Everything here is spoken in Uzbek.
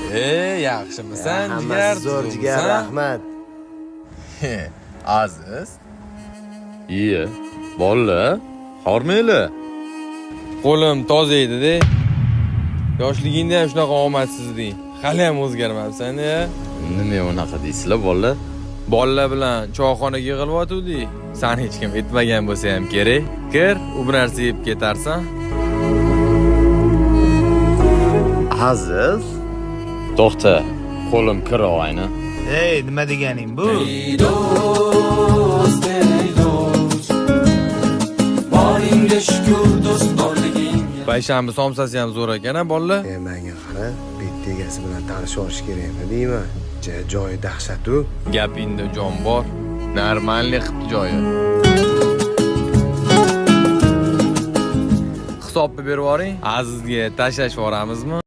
Yaxshimisan, Hammasi zo'r jigar, rahmat. Aziz. Iye, bolla, hormayli. Qo'lim toza edi-da. Yoshligingda ham shunaqa omadsizding. Hali ham o'zgarmabsan-ya. Nima unaqa deysizlar, bolla? Bolla bilan choyxonaga yig'ilib-o'tuvdik. San hech kim aytmagan bo'lsa ham kerak. Kir, u bir narsa yeb ketarsan. Aziz. To'xta, qo'lim kir oyna. Ey, nima deganing bu? Payshanba somsasi ham zo'r ekan-a, bolla. Menga qara, bitta egasi bilan tanishib olish kerakmi deyman. Joyi dahshat-u. Gapingda jon bor. Normalniy qilibdi joyi. Hisobni berib yuboring. Azizga tashlash boramizmi?